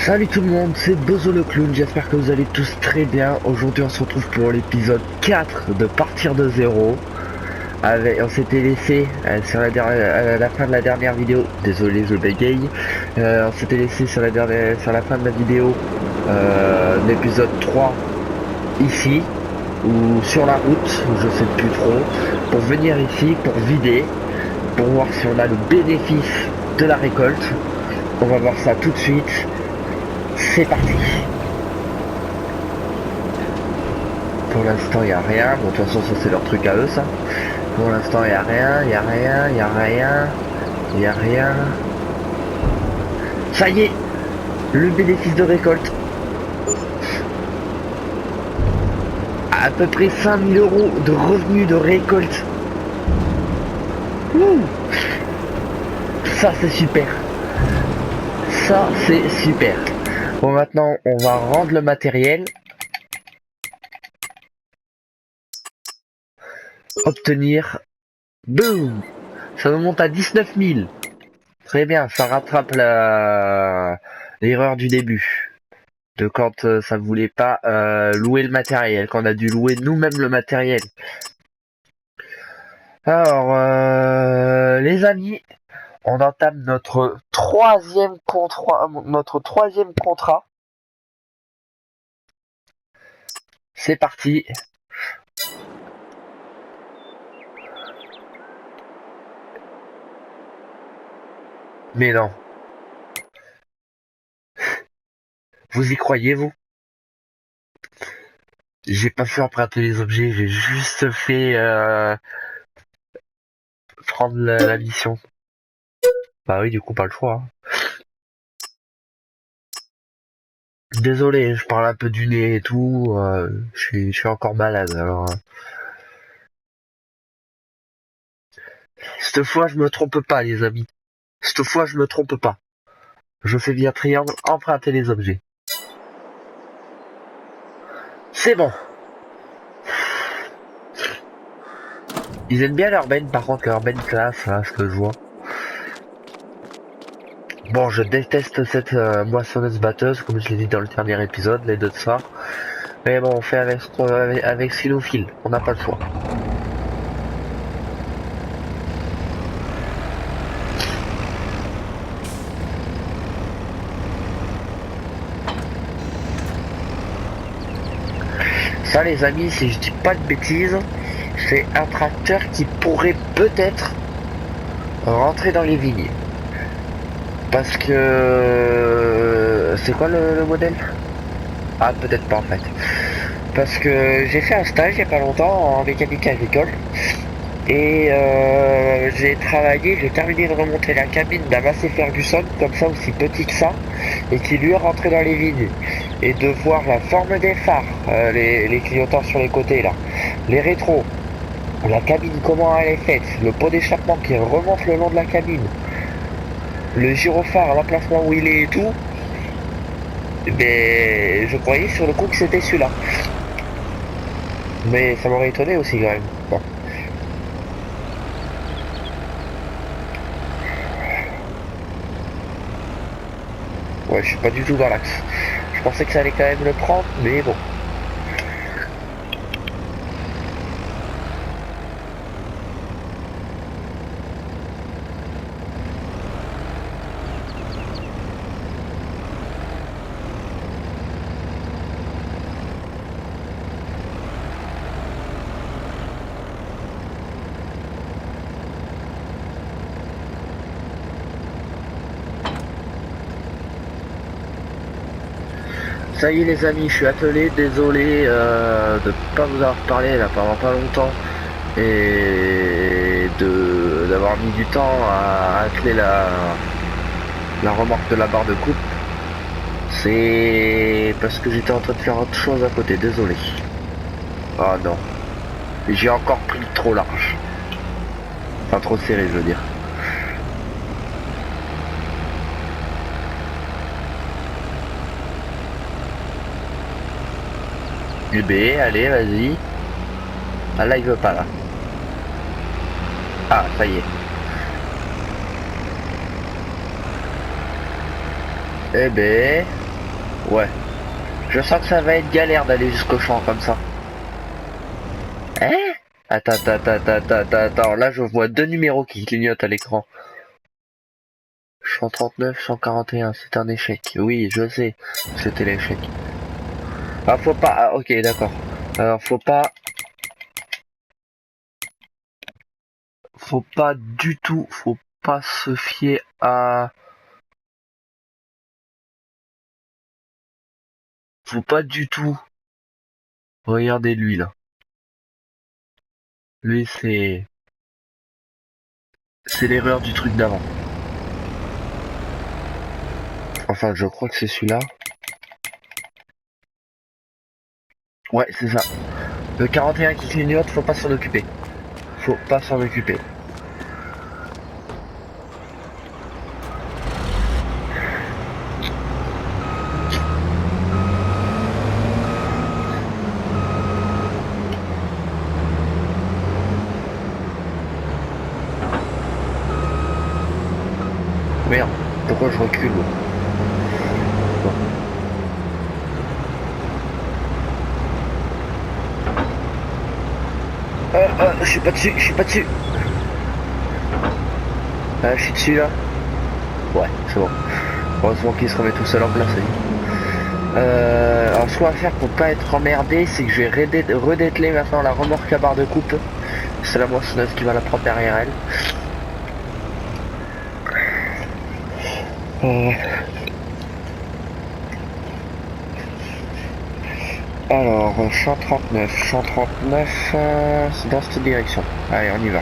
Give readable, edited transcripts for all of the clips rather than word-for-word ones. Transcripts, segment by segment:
Salut tout le monde, c'est Bozo le clown, j'espère que vous allez tous très bien. Aujourd'hui on se retrouve pour l'épisode 4 de Partir de zéro. On s'était laissé sur à la fin de la dernière vidéo, désolé je bégaye, on s'était laissé sur la fin de la vidéo l'épisode 3 ici, ou sur la route, je sais plus trop, pour venir ici, pour vider, pour voir si on a le bénéfice de la récolte. On va voir ça tout de suite. C'est parti. Pour l'instant, il n'y a rien. Bon, de toute façon, ça, c'est leur truc à eux, ça. Pour l'instant, il n'y a rien, il n'y a rien, il n'y a rien, il n'y a rien. Ça y est, le bénéfice de récolte. À peu près 5000 € de revenus de récolte. Ouh. Ça, c'est super. Ça, c'est super. Bon, maintenant, on va rendre le matériel. Obtenir. Boum. Ça nous monte à 19 000. Très bien, ça rattrape l'erreur du début. De quand ça voulait pas louer le matériel, quand on a dû louer nous-mêmes le matériel. Alors, les amis, on entame notre troisième contrat. C'est parti. Mais non. Vous y croyez, vous? J'ai pas fait emprunter les objets, j'ai juste fait prendre la mission. Bah oui, du coup, pas le choix. Hein. Désolé, je parle un peu du nez et tout. Je suis encore malade, alors. Cette fois, je me trompe pas, les amis. Cette fois, je me trompe pas. Je fais bien triangle, emprunter les objets. C'est bon. Ils aiment bien leur benne, par contre, leur benne classe, là, ce que je vois. Bon, je déteste cette moissonneuse batteuse, comme je l'ai dit dans le dernier épisode, les deux de ça. Mais bon, on fait avec ce qu'il nous file. On n'a pas le choix. Ça, les amis, si je dis pas de bêtises, c'est un tracteur qui pourrait peut-être rentrer dans les vignes. Parce que... C'est quoi le modèle? Ah, peut-être pas en fait. Parce que j'ai fait un stage il n'y a pas longtemps en mécanique agricole. Et j'ai terminé de remonter la cabine d'un Massey Ferguson, comme ça, aussi petit que ça, et qui lui est rentré dans les vignes. Et de voir la forme des phares, les clignotants sur les côtés là, les rétros, la cabine comment elle est faite, le pot d'échappement qui remonte le long de la cabine, le gyrophare, l'emplacement où il est et tout, mais je croyais sur le coup que c'était celui-là. Mais ça m'aurait étonné aussi quand même. Bon. Ouais, je suis pas du tout dans l'axe. Je pensais que ça allait quand même le prendre, mais bon. Ça y est les amis, je suis attelé, désolé de pas vous avoir parlé là pendant pas longtemps et d'avoir mis du temps à atteler la remorque de la barre de coupe. C'est parce que j'étais en train de faire autre chose à côté, désolé. Ah non, j'ai encore pris trop large. Enfin trop serré je veux dire. UB, allez, vas-y. Ah là, il veut pas, là. Ah, ça y est. Eh ben... Ouais. Je sens que ça va être galère d'aller jusqu'au champ comme ça. Hein? Attends. Là, je vois deux numéros qui clignotent à l'écran. 139, 141, c'est un échec. Oui, je sais, c'était l'échec. Ah, faut pas... Ah, ok, d'accord. Alors, faut pas du tout, faut pas se fier à... Faut pas du tout. Regardez lui, là. Lui, c'est l'erreur du truc d'avant. Enfin, je crois que c'est celui-là. Ouais, c'est ça. Le 41 qui clignote, faut pas s'en occuper. Faut pas s'en occuper. Merde, pourquoi je recule? Bon. Je suis pas dessus, je suis pas dessus. Je suis dessus là. Ouais, c'est bon. Heureusement qu'il se remet tout seul en place. Alors ce qu'on va faire pour pas être emmerdé, c'est que je vais redételer maintenant la remorque à barre de coupe. C'est la moissonneuse qui va la prendre derrière elle. Alors, champ 39, c'est dans cette direction. Allez, on y va.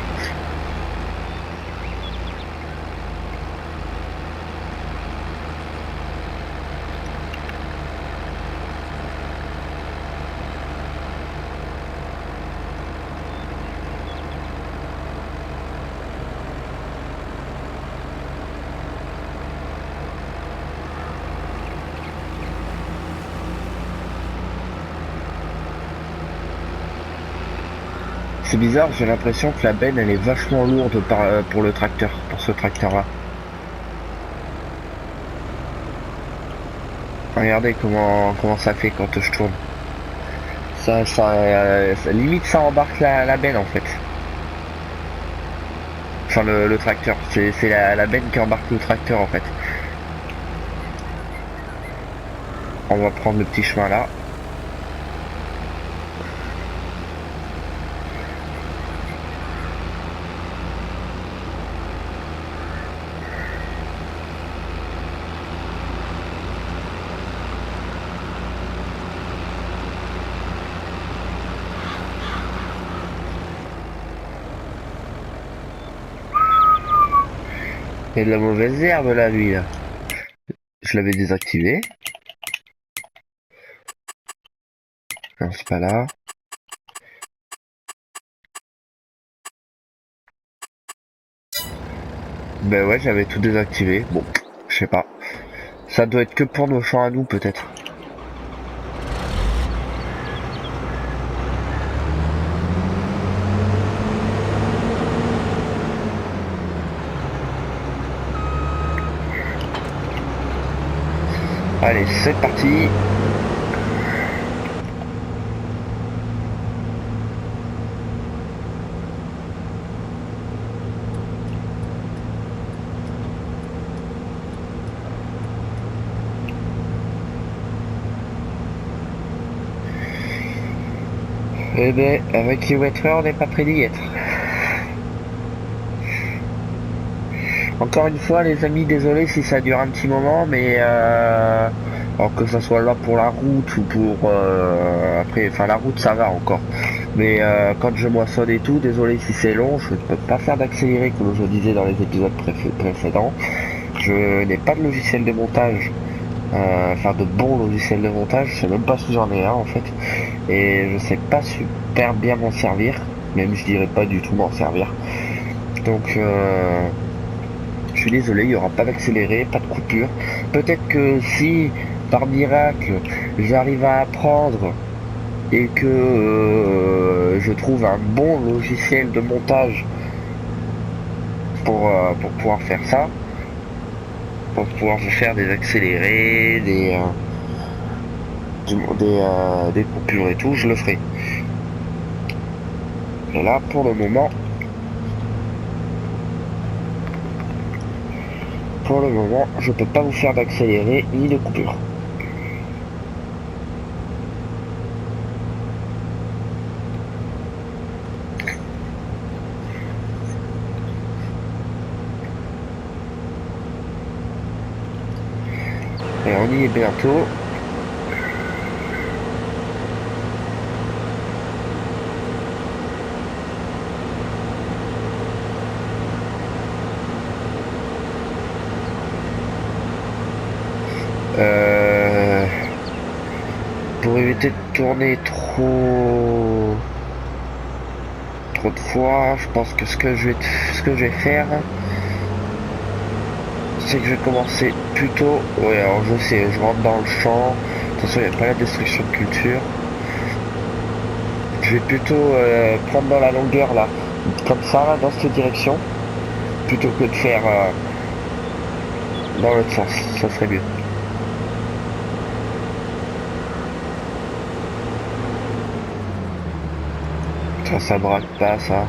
C'est bizarre, j'ai l'impression que la benne elle est vachement lourde pour le tracteur, pour ce tracteur là. Regardez comment ça fait quand je tourne. Limite ça embarque la benne en fait. Enfin le tracteur, c'est la benne qui embarque le tracteur en fait. On va prendre le petit chemin là. Il y a de la mauvaise herbe là lui là. Je l'avais désactivé. Non, c'est pas là. Ben ouais, j'avais tout désactivé. Bon, je sais pas. Ça doit être que pour nos champs à nous peut-être. Allez, c'est parti. Eh ben, avec les wetters, on n'est pas près d'y être. Encore une fois, les amis, désolé si ça dure un petit moment, mais alors que ça soit là pour la route ou pour après, enfin la route ça va encore. Mais quand je moissonne et tout, désolé si c'est long, je ne peux pas faire d'accélérer comme je disais dans les épisodes précédents. Je n'ai pas de logiciel de montage. Enfin de bon logiciel de montage, je sais même pas si j'en ai un en fait, et je sais pas super bien m'en servir, même je dirais pas du tout m'en servir, donc je suis désolé, il n'y aura pas d'accéléré, pas de coupure, peut-être que si par miracle j'arrive à apprendre et que je trouve un bon logiciel de montage pour pouvoir faire ça, pour pouvoir faire des accélérés, des coupures et tout, je le ferai. Et là, pour le moment, je peux pas vous faire d'accéléré ni de coupure. Et on y est bientôt. Pour éviter de tourner trop de fois, je pense que ce que je vais faire, c'est que je vais commencer plutôt. Ouais, alors je sais, je rentre dans le champ. De toute façon, il n'y a pas la destruction de culture. Je vais plutôt prendre dans la longueur là, comme ça, là, dans cette direction, plutôt que de faire dans l'autre sens. Ça serait mieux. Ça braque pas, ça.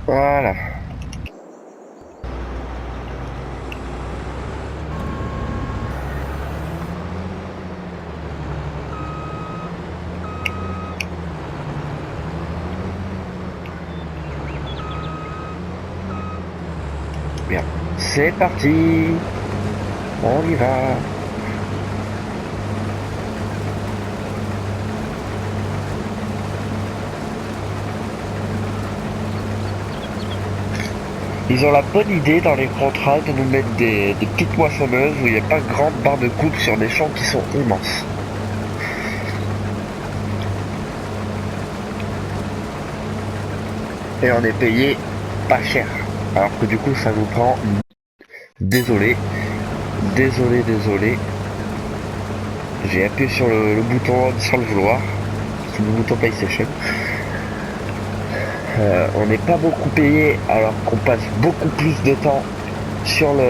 Voilà. Bien. C'est parti. On y va. Ils ont la bonne idée dans les contrats de nous mettre des petites moissonneuses où il n'y a pas de grande barre de coupe sur des champs qui sont immenses. Et on est payé pas cher. Alors que du coup ça nous prend... Désolé. J'ai appuyé sur le bouton sans le vouloir. C'est le bouton PlayStation. On n'est pas beaucoup payé alors qu'on passe beaucoup plus de temps sur le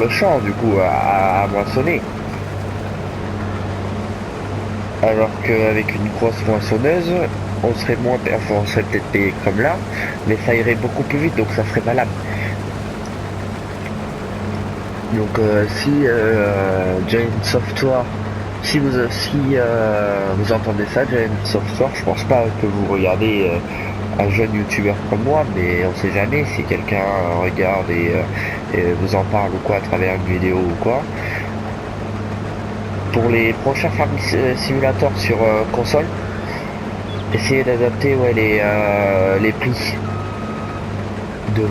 champ du coup à moissonner. Alors qu'avec une grosse moissonneuse, on serait peut-être payé comme là, mais ça irait beaucoup plus vite, donc ça serait valable. Donc si Giant Software, si vous entendez ça, Giant Software, je pense pas que vous regardez un jeune youtubeur comme moi, mais on sait jamais si quelqu'un regarde et vous en parle ou quoi à travers une vidéo ou quoi. Pour les prochains Farming Simulator sur console, essayez d'adapter les prix de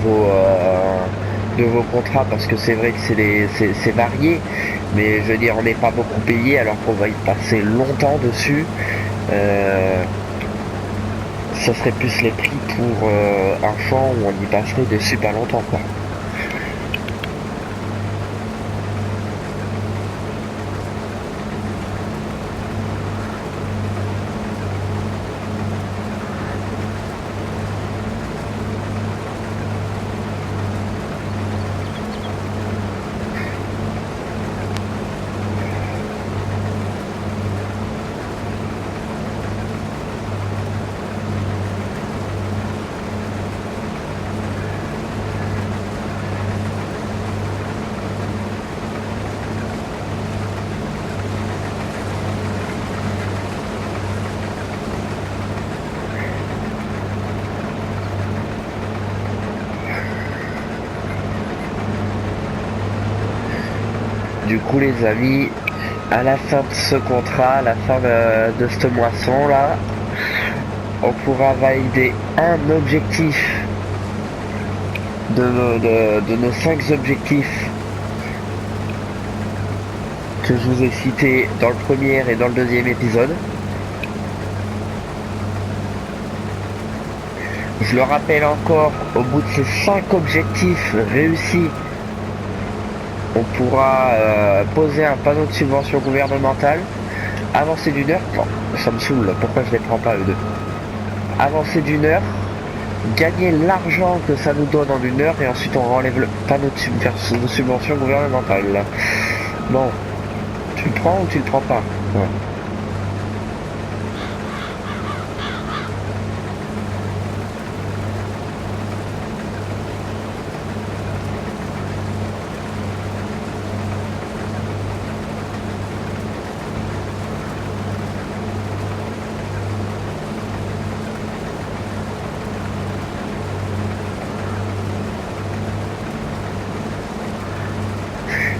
vos contrats, parce que c'est vrai que c'est varié, mais je veux dire on n'est pas beaucoup payé alors qu'on va y passer longtemps dessus. Ce serait plus les prix pour un champ où on y passerait dessus pas longtemps quoi. Du coup les amis, à la fin de ce contrat, à la fin de cette moisson là, on pourra valider un objectif de nos 5 objectifs que je vous ai cités dans le premier et dans le deuxième épisode. Je le rappelle encore, au bout de ces 5 objectifs réussis, on pourra poser un panneau de subvention gouvernementale, avancer d'une heure, non, ça me saoule, pourquoi je les prends pas eux deux, avancer d'une heure, gagner l'argent que ça nous donne en une heure et ensuite on enlève le panneau de subvention gouvernementale. Bon, tu le prends ou tu le prends pas? Ouais.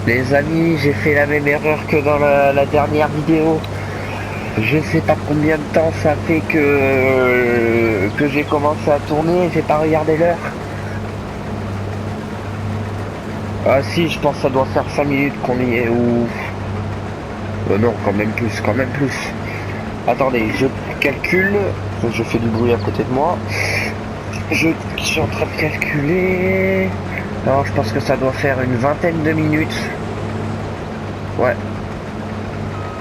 Les amis, j'ai fait la même erreur que dans la dernière vidéo. Je sais pas combien de temps ça fait que j'ai commencé à tourner, j'ai pas regardé l'heure. Ah si, je pense que ça doit faire 5 minutes qu'on y est, ou... non, quand même plus, quand même plus. Attendez, je calcule, je fais du bruit à côté de moi. Je suis en train de calculer... Non, je pense que ça doit faire une vingtaine de minutes. Ouais.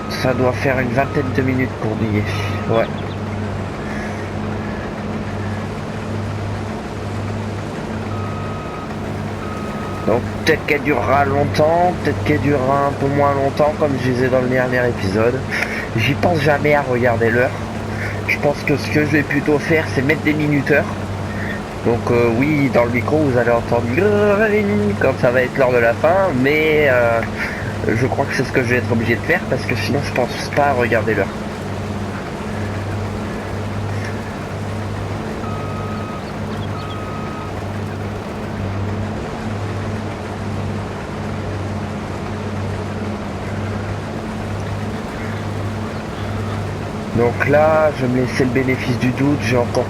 Ça doit faire une vingtaine de minutes qu'on y est. Ouais. Donc peut-être qu'elle durera longtemps, peut-être qu'elle durera un peu moins longtemps, comme je disais dans le dernier épisode. J'y pense jamais à regarder l'heure. Je pense que ce que je vais plutôt faire, c'est mettre des minuteurs. Donc oui, dans le micro, vous allez entendre quand ça va être l'heure de la fin, mais je crois que c'est ce que je vais être obligé de faire, parce que sinon je pense pas à regarder l'heure. Donc là, je vais me laisser le bénéfice du doute, j'ai encore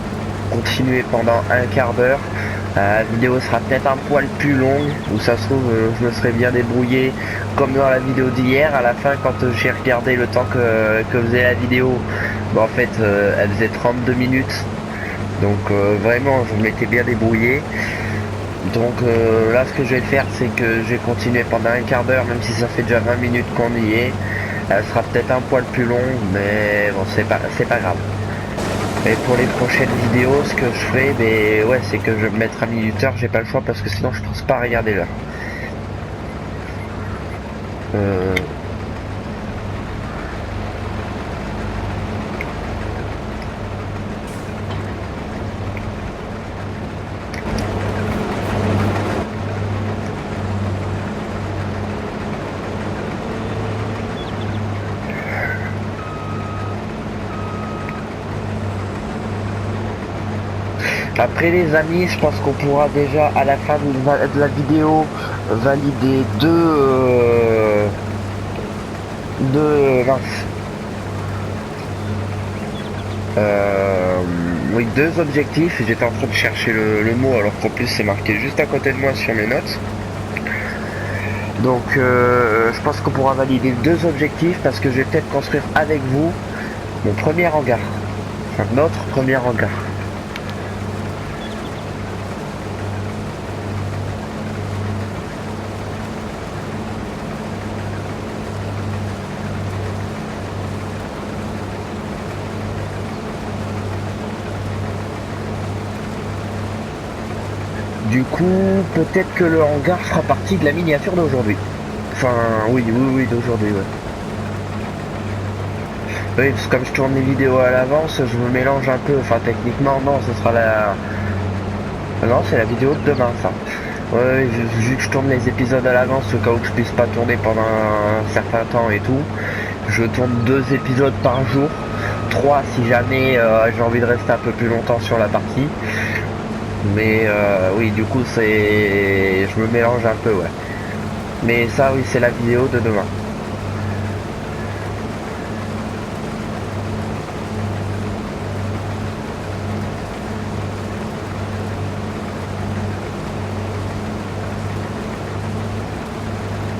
continué pendant un quart d'heure. La vidéo sera peut-être un poil plus longue, où ça se trouve je me serais bien débrouillé comme dans la vidéo d'hier. À la fin, quand j'ai regardé le temps que faisait la vidéo, en fait elle faisait 32 minutes, donc vraiment je m'étais bien débrouillé. Donc là ce que je vais faire, c'est que je vais continuer pendant un quart d'heure, même si ça fait déjà 20 minutes qu'on y est. Elle sera peut-être un poil plus longue, mais bon, c'est pas grave. Et pour les prochaines vidéos, ce que je ferai, ben ouais, c'est que je vais me mettre à minuteur, j'ai pas le choix parce que sinon je pense pas à regarder l'heure. Après les amis, je pense qu'on pourra déjà à la fin de la vidéo valider deux objectifs. J'étais en train de chercher le mot alors qu'en plus c'est marqué juste à côté de moi sur mes notes. Donc je pense qu'on pourra valider 2 objectifs parce que je vais peut-être construire avec vous mon premier hangar. Enfin notre premier hangar. Du coup, peut-être que le hangar fera partie de la miniature d'aujourd'hui. Enfin, oui, d'aujourd'hui, ouais. Oui, parce que comme je tourne les vidéos à l'avance, je me mélange un peu. Enfin, techniquement, non, ce sera la... Non, c'est la vidéo de demain, ça. Ouais, vu que je tourne les épisodes à l'avance, au cas où je puisse pas tourner pendant un certain temps et tout, je tourne 2 épisodes par jour. 3 si jamais j'ai envie de rester un peu plus longtemps sur la partie. Mais oui, du coup, je me mélange un peu, ouais. Mais ça, oui, c'est la vidéo de demain.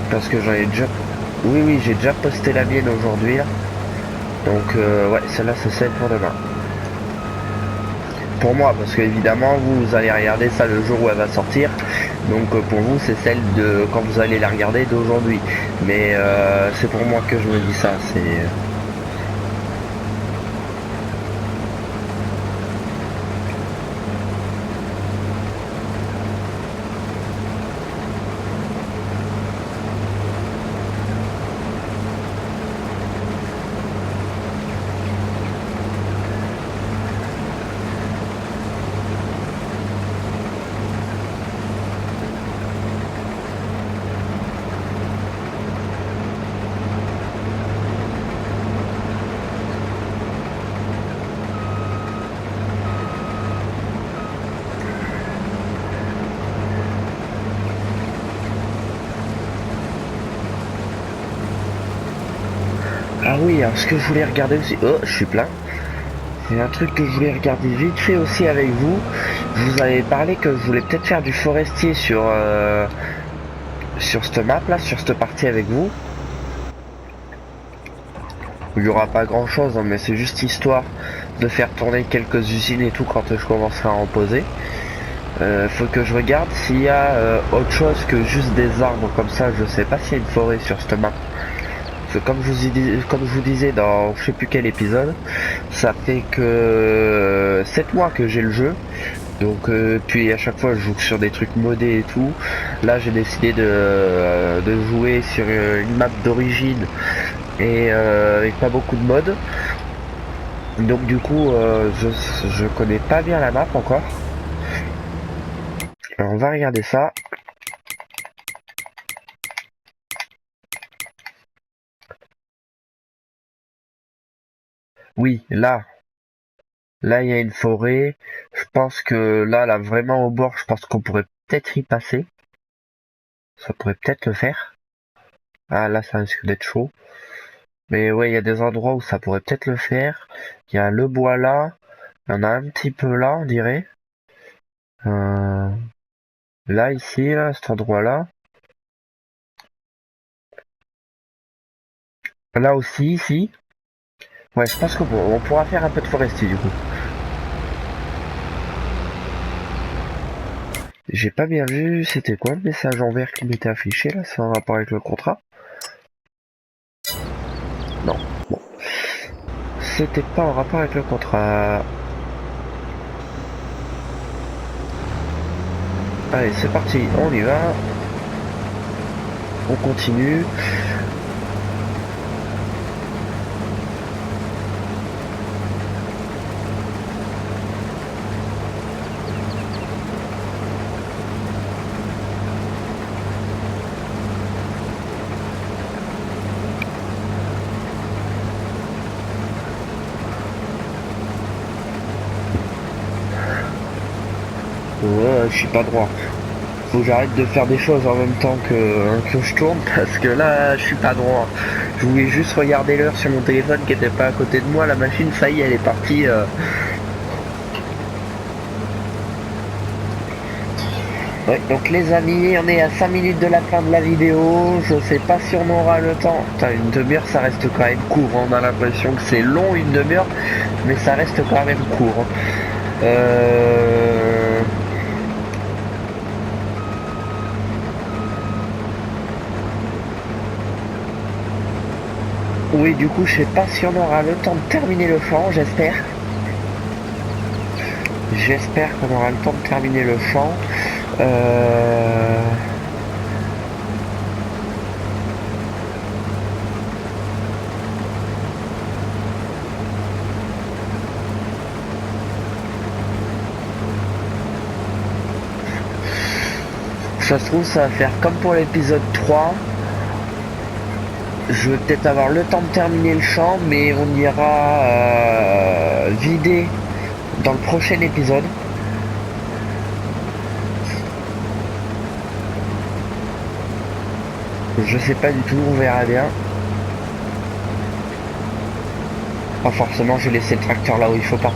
Parce que j'en ai déjà... Oui, oui, j'ai déjà posté la mienne aujourd'hui, là. Donc, ouais, celle-là, c'est celle pour demain. Pour moi, parce que évidemment, vous allez regarder ça le jour où elle va sortir. Donc, pour vous, c'est celle de quand vous allez la regarder d'aujourd'hui. Mais c'est pour moi que je me dis ça. C'est... Ah oui, alors ce que je voulais regarder aussi... Oh, je suis plein. C'est un truc que je voulais regarder vite fait aussi avec vous. Je vous avais parlé que je voulais peut-être faire du forestier sur cette map là, sur cette partie avec vous. Il n'y aura pas grand chose, hein, mais c'est juste histoire de faire tourner quelques usines et tout quand je commencerai à en poser. Faut que je regarde s'il y a autre chose que juste des arbres comme ça. Je sais pas s'il y a une forêt sur cette map. Parce que comme je vous disais dans je sais plus quel épisode, ça fait que 7 mois que j'ai le jeu. Donc puis à chaque fois je joue sur des trucs modés et tout. Là j'ai décidé de jouer sur une map d'origine et avec pas beaucoup de modes. Donc du coup je connais pas bien la map encore. Alors on va regarder ça. Oui, là il y a une forêt. Je pense que là vraiment au bord, je pense qu'on pourrait peut-être y passer. Ça pourrait peut-être le faire. Ah là ça risque d'être chaud. Mais ouais, il y a des endroits où ça pourrait peut-être le faire. Il y a le bois là. Il y en a un petit peu là, on dirait. Là, ici, là, cet endroit-là. Là aussi, ici. Ouais, je pense qu'on pourra faire un peu de forestier, du coup. J'ai pas bien vu, c'était quoi le message en vert qui m'était affiché, là? C'est en rapport avec le contrat? Non, bon. C'était pas en rapport avec le contrat. Allez, c'est parti, on y va. On continue. Ouais, je suis pas droit. Faut que j'arrête de faire des choses en même temps que je tourne parce que là, je suis pas droit. Je voulais juste regarder l'heure sur mon téléphone qui était pas à côté de moi. La machine, ça y est, elle est partie. Ouais, donc les amis, on est à 5 minutes de la fin de la vidéo. Je sais pas si on aura le temps. Putain, une demi-heure, ça reste quand même court. On a l'impression que c'est long, une demi-heure, mais ça reste quand même court. Oui, du coup, je sais pas si on aura le temps de terminer le champ, j'espère. J'espère qu'on aura le temps de terminer le champ. Ça se trouve, ça va faire comme pour l'épisode 3. Je vais peut-être avoir le temps de terminer le champ, mais on ira vider dans le prochain épisode. Je sais pas du tout, on verra bien. Pas forcément, j'ai laissé le tracteur là où il faut pas.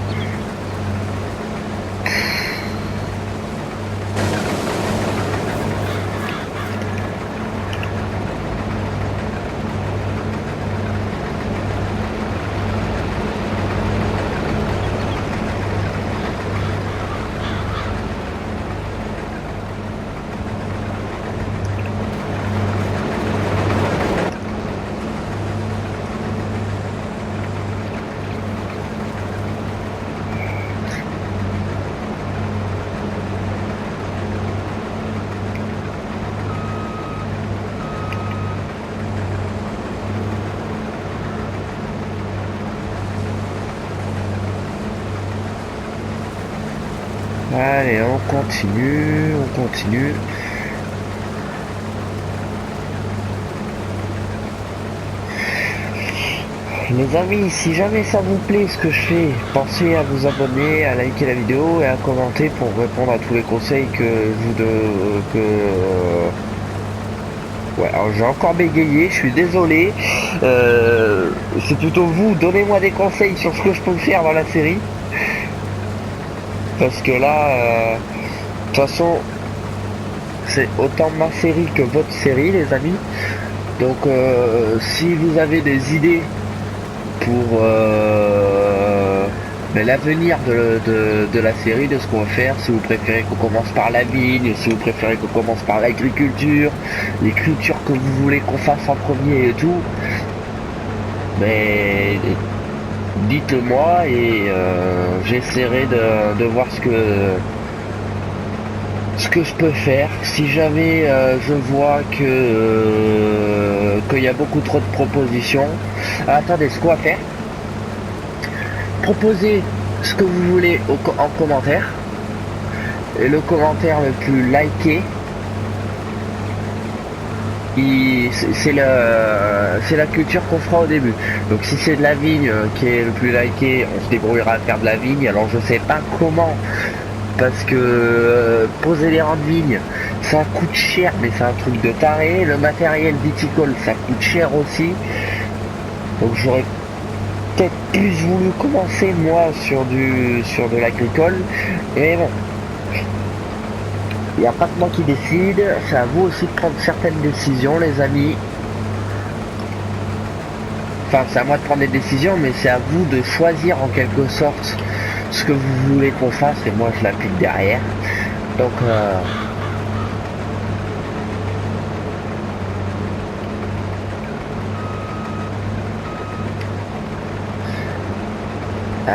Allez, on continue, on continue. Les amis, si jamais ça vous plaît ce que je fais, pensez à vous abonner, à liker la vidéo et à commenter pour répondre à tous les conseils que je vous Ouais, alors j'ai encore bégayé, je suis désolé. C'est plutôt vous, donnez-moi des conseils sur ce que je peux faire dans la série. Parce que là, de toute façon, c'est autant ma série que votre série, les amis. Donc, si vous avez des idées pour l'avenir de la série, de ce qu'on va faire, si vous préférez qu'on commence par la vigne, si vous préférez qu'on commence par l'agriculture, l'écriture que vous voulez qu'on fasse en premier et tout, mais dites-le moi et j'essaierai de voir ce que je peux faire. Si jamais je vois qu'il y a beaucoup trop de propositions, attendez, ce qu'on va faire, proposez ce que vous voulez en commentaire, et le commentaire le plus liké, c'est la culture qu'on fera au début. Donc si c'est de la vigne qui est le plus liké, on se débrouillera à faire de la vigne. Alors je sais pas comment, parce que poser les rangs de vigne ça coûte cher, mais c'est un truc de taré. Le matériel viticole ça coûte cher aussi, donc j'aurais peut-être plus voulu commencer moi sur de l'agricole, mais bon, il n'y a pas que moi qui décide, c'est à vous aussi de prendre certaines décisions, les amis. Enfin, c'est à moi de prendre des décisions, mais c'est à vous de choisir en quelque sorte ce que vous voulez qu'on fasse, et moi je l'applique derrière. Donc,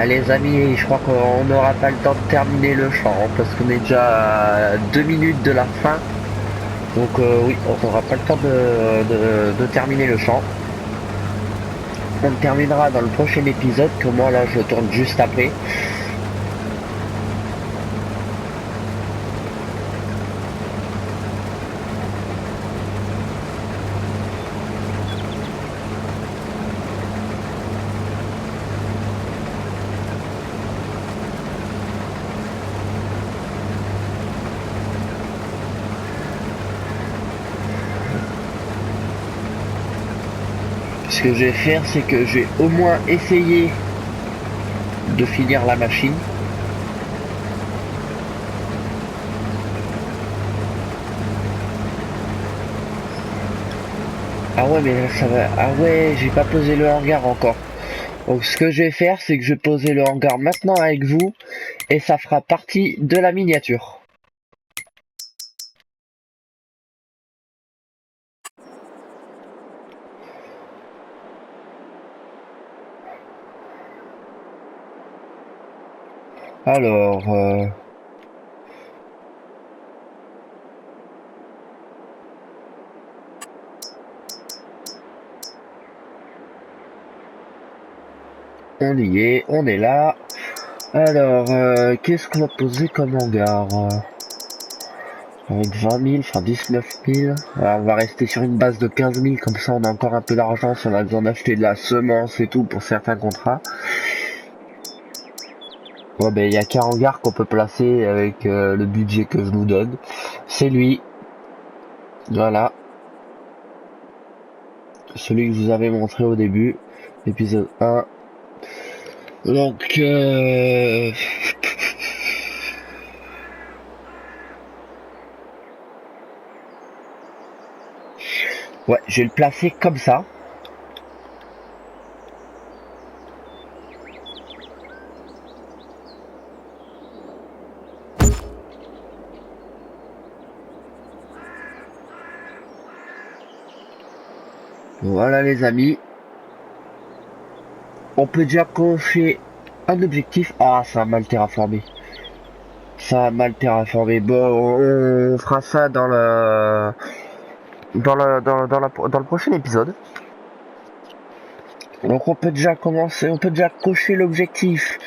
les amis, je crois qu'on n'aura pas le temps de terminer le champ, hein, parce qu'on est déjà à 2 minutes de la fin. Donc oui, on n'aura pas le temps de terminer le champ. On le terminera dans le prochain épisode, que moi là je tourne juste après. Ce que je vais faire, c'est que je vais au moins essayer de finir la machine. Ah ouais, mais ça va. Ah ouais, j'ai pas posé le hangar encore. Donc ce que je vais faire, c'est que je vais poser le hangar maintenant avec vous, et ça fera partie de la miniature. Alors, on y est, on est là. Alors, qu'est-ce qu'on va poser comme hangar avec 20 000, enfin 19 000. Alors, on va rester sur une base de 15 000, comme ça on a encore un peu d'argent si on a besoin d'acheter de la semence et tout pour certains contrats. Ouais, ben il y a qu'un hangar qu'on peut placer avec le budget que je nous donne. C'est lui. Voilà. celui que je vous avais montré au début, l'épisode 1. Donc ouais, je vais le placer comme ça. Voilà les amis. On peut déjà cocher un objectif. Ah, ça a mal terraformé. Ça a mal terraformé. Bon, on fera ça dans le prochain épisode. Donc on peut déjà commencer, on peut déjà cocher l'objectif.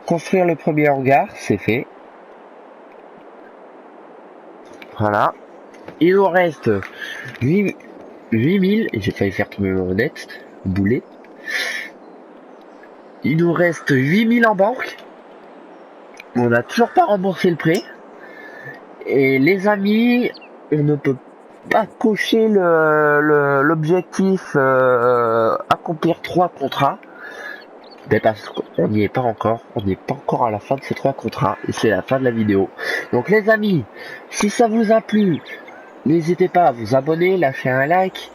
Construire le premier hangar, c'est fait. Voilà. Il nous reste 8000, et j'ai failli faire tomber mon honnête, boulet. Il nous reste 8000 en banque. On n'a toujours pas remboursé le prêt. Et les amis, on ne peut pas cocher l'objectif accomplir 3 contrats. Mais parce qu'on n'y est pas encore. On n'est pas encore à la fin de ces 3 contrats. Et c'est la fin de la vidéo. Donc les amis, si ça vous a plu, n'hésitez pas à vous abonner, lâcher un like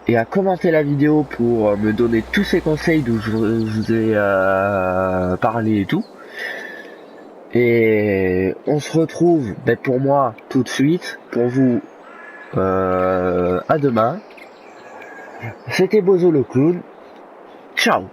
et à commenter la vidéo pour me donner tous ces conseils dont je vous ai parlé et tout. Et on se retrouve pour moi tout de suite, pour vous à demain. C'était Bozo le clown. Ciao.